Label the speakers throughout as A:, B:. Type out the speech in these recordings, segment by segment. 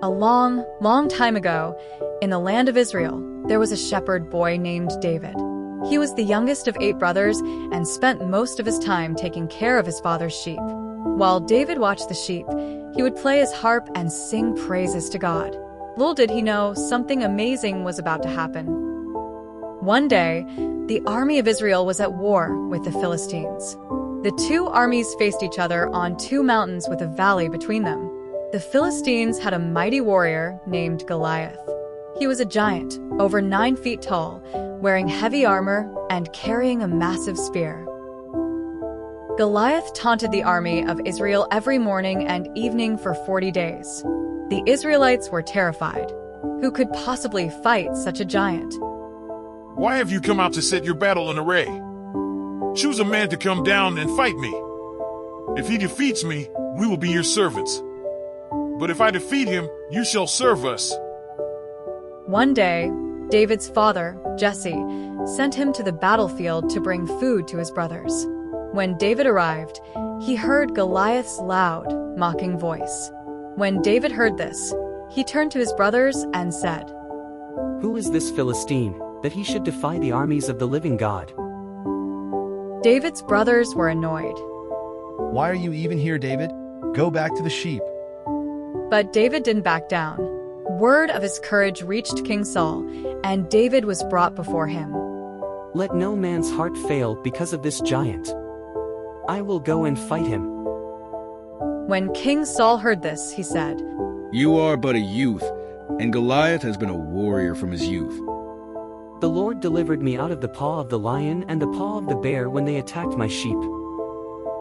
A: A long, long time ago, in the land of Israel, there was a shepherd boy named David. He was the youngest of 8 brothers and spent most of his time taking care of his father's sheep. While David watched the sheep, he would play his harp and sing praises to God. Little did he know something amazing was about to happen. One day, the army of Israel was at war with the Philistines. The 2 armies faced each other on 2 mountains with a valley between them. The Philistines had a mighty warrior named Goliath. He was a giant, over 9 feet tall, wearing heavy armor and carrying a massive spear. Goliath taunted the army of Israel every morning and evening for 40 days. The Israelites were terrified. Who could possibly fight such a giant?
B: Why have you come out to set your battle in array? Choose a man to come down and fight me. If he defeats me, we will be your servants. But if I defeat him, you shall serve us.
A: One day, David's father, Jesse, sent him to the battlefield to bring food to his brothers. When David arrived, he heard Goliath's loud, mocking voice. When David heard this, he turned to his brothers and said,
C: "Who is this Philistine, that he should defy the armies of the living God?"
A: David's brothers were annoyed.
D: "Why are you even here, David? Go back to the sheep."
A: But David didn't back down. Word of his courage reached King Saul, and David was brought before him.
C: "Let no man's heart fail because of this giant. I will go and fight him."
A: When King Saul heard this, he said,
E: "You are but a youth, and Goliath has been a warrior from his youth."
C: "The Lord delivered me out of the paw of the lion and the paw of the bear when they attacked my sheep.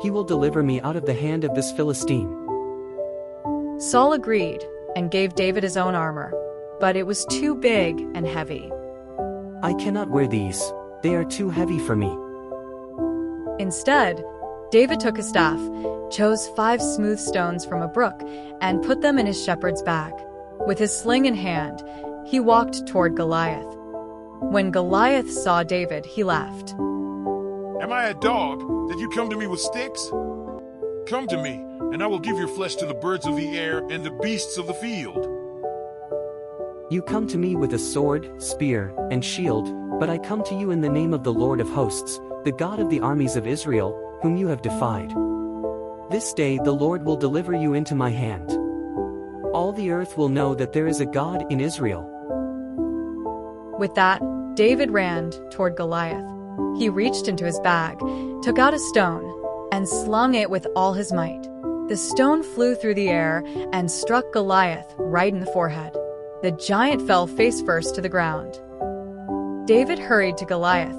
C: He will deliver me out of the hand of this Philistine."
A: Saul agreed and gave David his own armor, but it was too big and heavy.
C: "I cannot wear these. They are too heavy for me."
A: Instead, David took his staff, chose 5 smooth stones from a brook, and put them in his shepherd's bag. With his sling in hand, he walked toward Goliath. When Goliath saw David, he laughed.
B: Am I a dog that you come to me with sticks? Come to me, and I will give your flesh to the birds of the air and the beasts of the field.
C: "You come to me with a sword, spear, and shield, but I come to you in the name of the Lord of hosts, the God of the armies of Israel, whom you have defied. This day the Lord will deliver you into my hand. All the earth will know that there is a God in Israel."
A: With that, David ran toward Goliath. He reached into his bag, took out a stone, and slung it with all his might. The stone flew through the air and struck Goliath right in the forehead. The giant fell face first to the ground. David hurried to Goliath,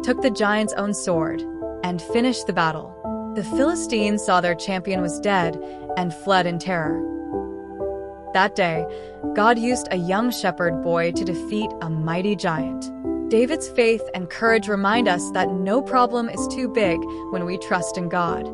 A: took the giant's own sword, and finished the battle. The Philistines saw their champion was dead and fled in terror. That day, God used a young shepherd boy to defeat a mighty giant. David's faith and courage remind us that no problem is too big when we trust in God.